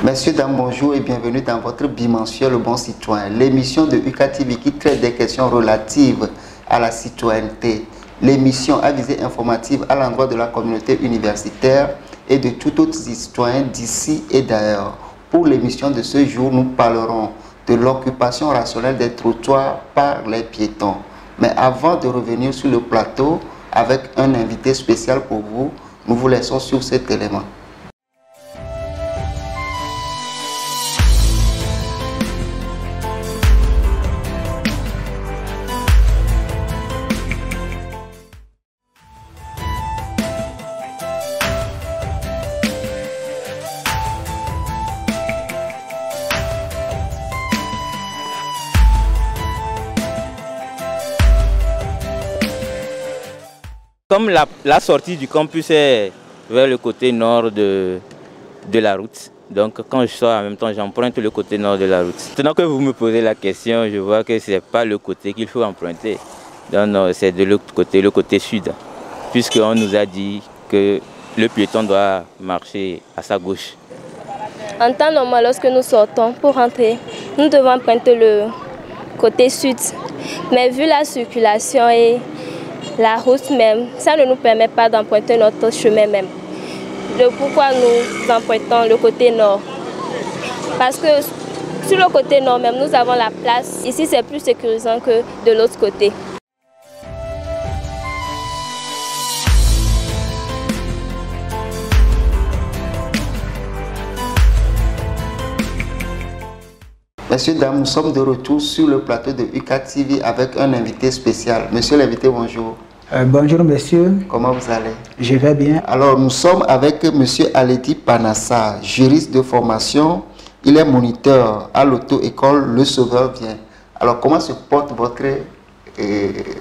Messieurs, dames, bonjour et bienvenue dans votre bimensuel Le Bon Citoyen, l'émission de UCATV qui traite des questions relatives à la citoyenneté. L'émission à visée informative à l'endroit de la communauté universitaire et de tout autre citoyen d'ici et d'ailleurs. Pour l'émission de ce jour, nous parlerons de l'occupation rationnelle des trottoirs par les piétons. Mais avant de revenir sur le plateau avec un invité spécial pour vous, nous vous laissons sur cet élément. Comme la sortie du campus est vers le côté nord de la route, donc quand je sors en même temps, j'emprunte le côté nord de la route. Maintenant que vous me posez la question, je vois que ce n'est pas le côté qu'il faut emprunter. Donc c'est de l'autre côté, le côté sud, puisqu'on nous a dit que le piéton doit marcher à sa gauche. En temps normal, lorsque nous sortons pour rentrer, nous devons emprunter le côté sud. Mais vu la circulation et la route même, ça ne nous permet pas d'emprunter notre chemin même. Pourquoi nous empruntons le côté nord? Parce que sur le côté nord même, nous avons la place. Ici, c'est plus sécurisant que de l'autre côté. Messieurs, dames, nous sommes de retour sur le plateau de UCATV avec un invité spécial. Monsieur l'invité, bonjour. Bonjour monsieur. Comment vous allez? Je vais bien. Alors nous sommes avec monsieur Aledi Panassa, juriste de formation. Il est moniteur à l'auto-école Le Sauveur Vient. Alors comment se porte votre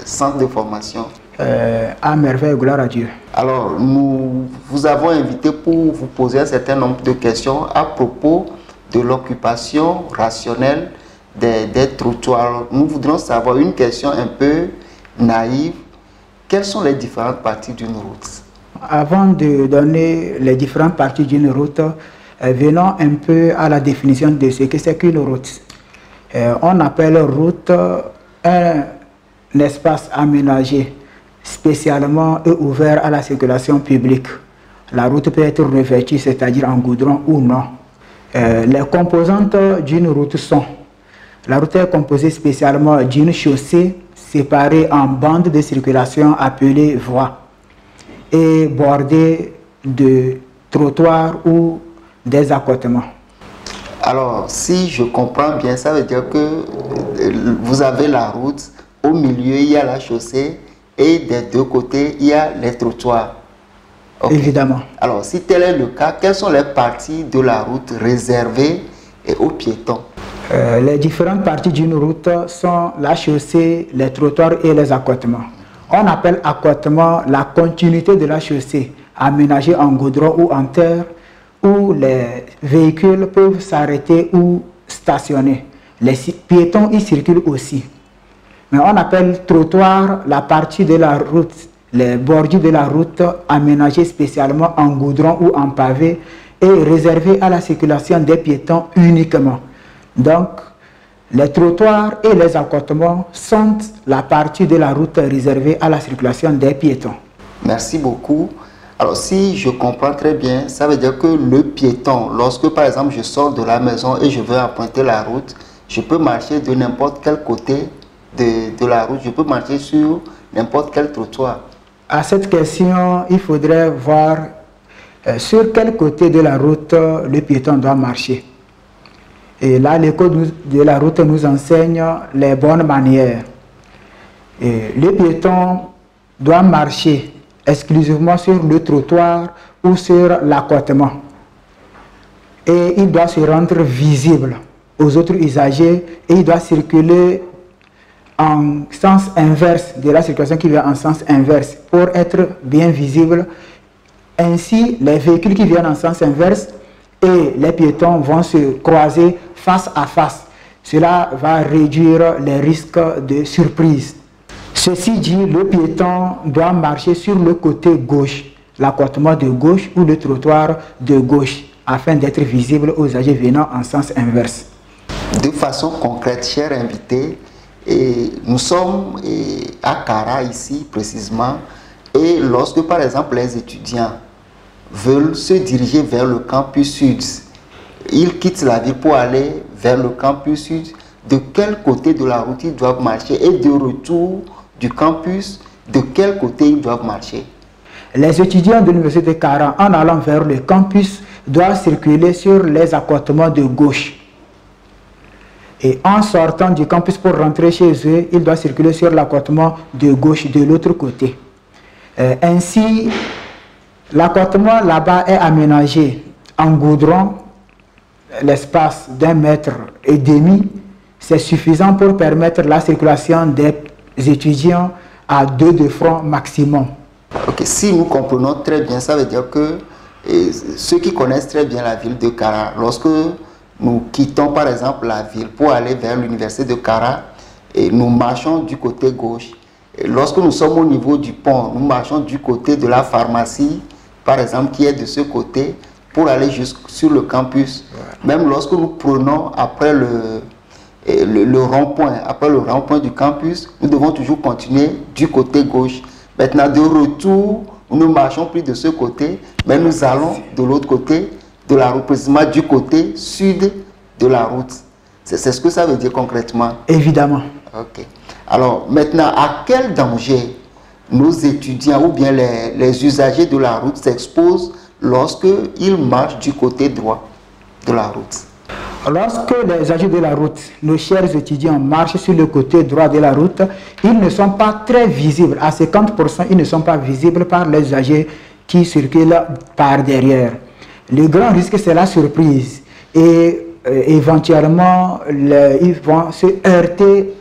centre de formation? À merveille, gloire à Dieu. Alors nous vous avons invité pour vous poser un certain nombre de questions à propos de l'occupation rationnelle des trottoirs. Nous voudrions savoir une question un peu naïve. Quelles sont les différentes parties d'une route? Avant de donner les différentes parties d'une route, venons un peu à la définition de ce que c'est qu'une route. On appelle route un espace aménagé spécialement et ouvert à la circulation publique. La route peut être revêtue, c'est-à-dire en goudron ou non. Les composantes d'une route sont: la route est composée spécialement d'une chaussée séparée en bandes de circulation appelées voies et bordée de trottoirs ou des accotements. Alors, si je comprends bien, ça veut dire que vous avez la route, au milieu il y a la chaussée et des deux côtés il y a les trottoirs. Okay. Évidemment. Alors, si tel est le cas, quelles sont les parties de la route réservées aux piétons? Les différentes parties d'une route sont la chaussée, les trottoirs et les accotements. On appelle accotement la continuité de la chaussée, aménagée en goudron ou en terre, où les véhicules peuvent s'arrêter ou stationner. Les piétons y circulent aussi. Mais on appelle trottoir la partie de la route, les bordures de la route aménagées spécialement en goudron ou en pavé et réservées à la circulation des piétons uniquement. Donc, les trottoirs et les accotements sont la partie de la route réservée à la circulation des piétons. Merci beaucoup. Alors, si je comprends très bien, ça veut dire que le piéton, lorsque par exemple je sors de la maison et je veux emprunter la route, je peux marcher de n'importe quel côté de la route, je peux marcher sur n'importe quel trottoir. À cette question, il faudrait voir sur quel côté de la route le piéton doit marcher. Et là, l'école de la route nous enseigne les bonnes manières. Et le piéton doit marcher exclusivement sur le trottoir ou sur l'accotement. Et il doit se rendre visible aux autres usagers et il doit circuler en sens inverse de la circulation qui vient en sens inverse pour être bien visible. Ainsi, les véhicules qui viennent en sens inverse et les piétons vont se croiser face à face. Cela va réduire les risques de surprise. Ceci dit, le piéton doit marcher sur le côté gauche, l'accotement de gauche ou le trottoir de gauche. afin d'être visible aux usagers venant en sens inverse. De façon concrète, chers invités, et nous sommes à Kara ici précisément, et lorsque par exemple les étudiants veulent se diriger vers le campus sud, ils quittent la ville pour aller vers le campus sud, de quel côté de la route ils doivent marcher, et de retour du campus, de quel côté ils doivent marcher? Les étudiants de l'université de Kara, en allant vers le campus, doivent circuler sur les accotements de gauche. Et en sortant du campus pour rentrer chez eux, ils doivent circuler sur l'accotement de gauche de l'autre côté. Ainsi, l'accotement là-bas est aménagé en goudron, l'espace d'1,5 mètre. C'est suffisant pour permettre la circulation des étudiants à 2 de front maximum. Ok, si nous comprenons très bien, ça veut dire que ceux qui connaissent très bien la ville de Kara, lorsque nous quittons par exemple la ville pour aller vers l'université de Kara, et nous marchons du côté gauche. Et lorsque nous sommes au niveau du pont, nous marchons du côté de la pharmacie, par exemple, qui est de ce côté, pour aller jusque sur le campus. Même lorsque nous prenons après le rond-point, après le rond-point du campus, nous devons toujours continuer du côté gauche. Maintenant, de retour, nous ne marchons plus de ce côté, mais nous allons de l'autre côté de la route, précisément du côté sud de la route. C'est ce que ça veut dire concrètement? Évidemment. Ok. Alors, maintenant, à quel danger nos étudiants ou bien les usagers de la route s'exposent lorsqu'ils marchent du côté droit de la route? Lorsque les usagers de la route, nos chers étudiants, marchent sur le côté droit de la route, ils ne sont pas très visibles. À 50%, ils ne sont pas visibles par les usagers qui circulent par derrière. Le grand risque, c'est la surprise. Et éventuellement, ils vont se heurter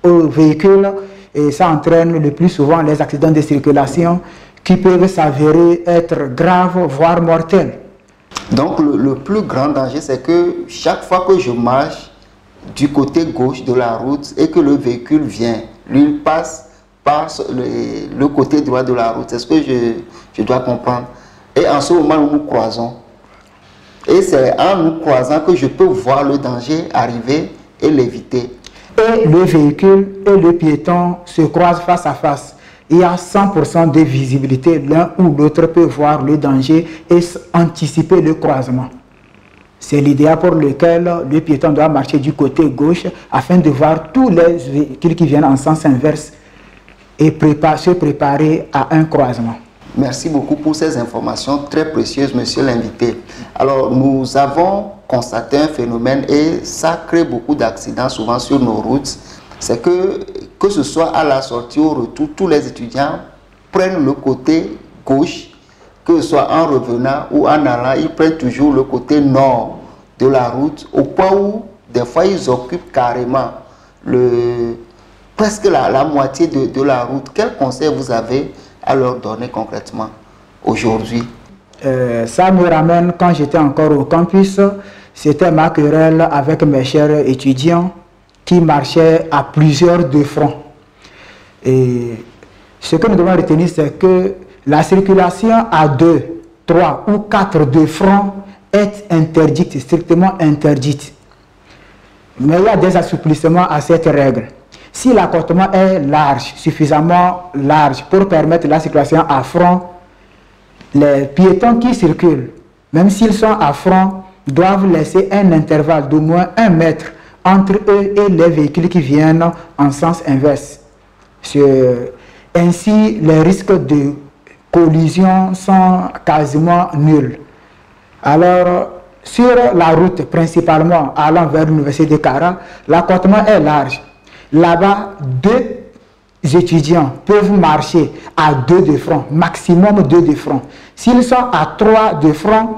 au véhicule et ça entraîne le plus souvent les accidents de circulation qui peuvent s'avérer être graves, voire mortels. Donc le plus grand danger, c'est que chaque fois que je marche du côté gauche de la route et que le véhicule vient, lui passe par le côté droit de la route. C'est ce que je dois comprendre. Et en ce moment, nous nous croisons. Et c'est en nous croisant que je peux voir le danger arriver et l'éviter. Et le véhicule et le piéton se croisent face à face. Il y a 100% de visibilité. L'un ou l'autre peut voir le danger et anticiper le croisement. C'est l'idéal pour lequel le piéton doit marcher du côté gauche afin de voir tous les véhicules qui viennent en sens inverse et se préparer à un croisement. Merci beaucoup pour ces informations très précieuses, monsieur l'invité. Alors, nous avons constaté un phénomène et ça crée beaucoup d'accidents souvent sur nos routes. C'est que ce soit à la sortie ou au retour, tous les étudiants prennent le côté gauche, que ce soit en revenant ou en allant, ils prennent toujours le côté nord de la route, au point où des fois ils occupent carrément presque la moitié de la route. Quel conseil vous avez à leur donner concrètement aujourd'hui? Ça me ramène quand j'étais encore au campus, c'était ma querelle avec mes chers étudiants qui marchaient à plusieurs de front. Et ce que nous devons retenir, c'est que la circulation à 2, 3 ou 4 de front est interdite, strictement interdite. Mais il y a des assouplissements à cette règle. Si l'accotement est large, suffisamment large pour permettre la circulation à front, les piétons qui circulent, même s'ils sont à front, doivent laisser un intervalle d'au moins 1 mètre entre eux et les véhicules qui viennent en sens inverse. Ainsi, les risques de collision sont quasiment nuls. Alors, sur la route, principalement allant vers l'université de Kara, l'accotement est large. Là-bas, 2 étudiants peuvent marcher à 2 de front, maximum 2 de front. S'ils sont à 3 de front,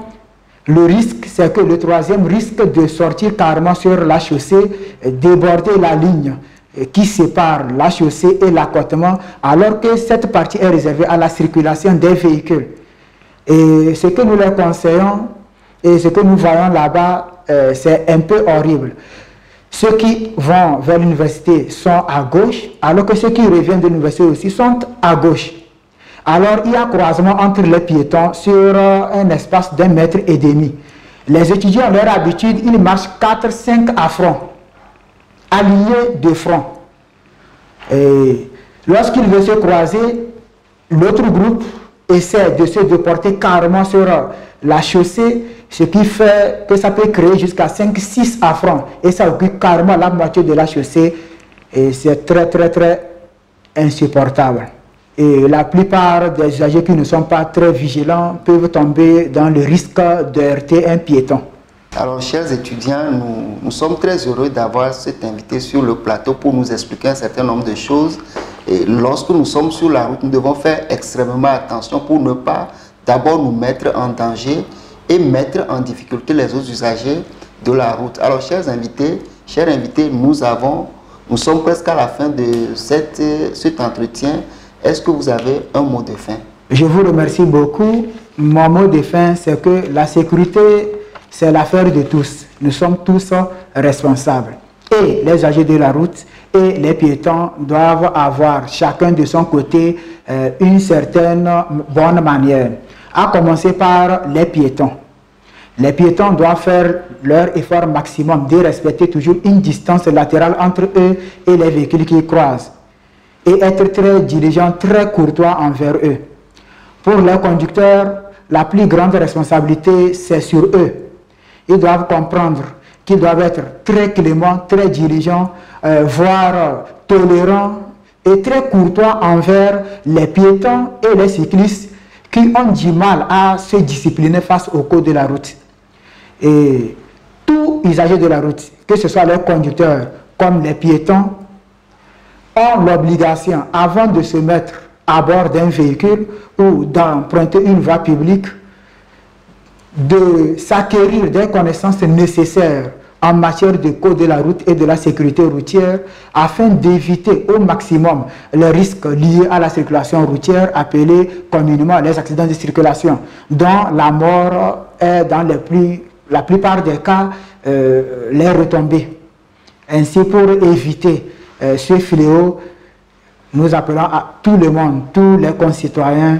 le risque, c'est que le troisième risque de sortir carrément sur la chaussée, déborder la ligne qui sépare la chaussée et l'accotement, alors que cette partie est réservée à la circulation des véhicules. Et ce que nous leur conseillons et ce que nous voyons là-bas, c'est un peu horrible. Ceux qui vont vers l'université sont à gauche, alors que ceux qui reviennent de l'université aussi sont à gauche. Alors, il y a croisement entre les piétons sur un espace d'1,5 mètre. Les étudiants, leur habitude, ils marchent 4-5 à front, alignés de front. Et lorsqu'ils veulent se croiser, l'autre groupe essaie de se déporter carrément sur la chaussée, ce qui fait que ça peut créer jusqu'à 5-6 affronts. Et ça occupe carrément la moitié de la chaussée. Et c'est très insupportable. Et la plupart des usagers qui ne sont pas très vigilants peuvent tomber dans le risque de heurter un piéton. Alors, chers étudiants, nous sommes très heureux d'avoir cet invité sur le plateau pour nous expliquer un certain nombre de choses. Et lorsque nous sommes sur la route, nous devons faire extrêmement attention pour ne pas d'abord nous mettre en danger et mettre en difficulté les autres usagers de la route. Alors, chers invités, nous sommes presque à la fin de cet entretien. Est-ce que vous avez un mot de fin? Je vous remercie beaucoup. Mon mot de fin, c'est que la sécurité, c'est l'affaire de tous. Nous sommes tous responsables. Et les usagers de la route et les piétons doivent avoir chacun de son côté une certaine bonne manière. À commencer par les piétons. Les piétons doivent faire leur effort maximum de respecter toujours une distance latérale entre eux et les véhicules qui croisent. Et être très diligent, très courtois envers eux. Pour les conducteurs, la plus grande responsabilité, c'est sur eux. Ils doivent comprendre qu'ils doivent être très cléments, très diligents, voire tolérants et très courtois envers les piétons et les cyclistes qui ont du mal à se discipliner face au code de la route. Et tout usager de la route, que ce soit les conducteurs comme les piétons, ont l'obligation, avant de se mettre à bord d'un véhicule ou d'emprunter une voie publique, de s'acquérir des connaissances nécessaires en matière de code de la route et de la sécurité routière afin d'éviter au maximum les risques liés à la circulation routière appelés communément les accidents de circulation, dont la mort est dans la plupart des cas les retombées. Ainsi, pour éviter ce fléau, nous appelons à tout le monde, tous les concitoyens,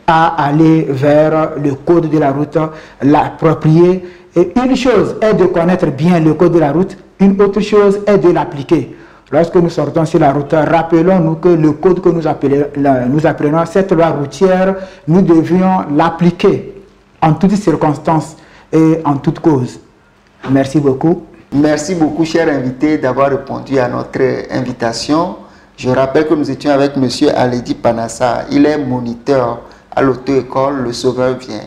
à aller vers le code de la route, l'approprier. Et une chose est de connaître bien le code de la route, une autre chose est de l'appliquer. Lorsque nous sortons sur la route, rappelons-nous que le code que nous apprenons, cette loi routière, nous devions l'appliquer en toutes circonstances et en toute cause. Merci beaucoup. Merci beaucoup, chers invités, d'avoir répondu à notre invitation. Je rappelle que nous étions avec M. Aledi Panassa. Il est moniteur à l'auto-école Le Sauveur Vient.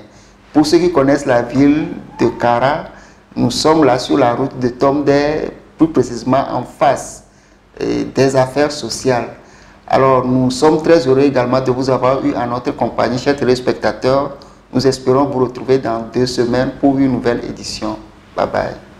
Pour ceux qui connaissent la ville de Kara, nous sommes là sur la route de Tomdé, plus précisément en face des affaires sociales. Alors, nous sommes très heureux également de vous avoir eu à notre compagnie, chers téléspectateurs. Nous espérons vous retrouver dans 2 semaines pour une nouvelle édition. Bye bye.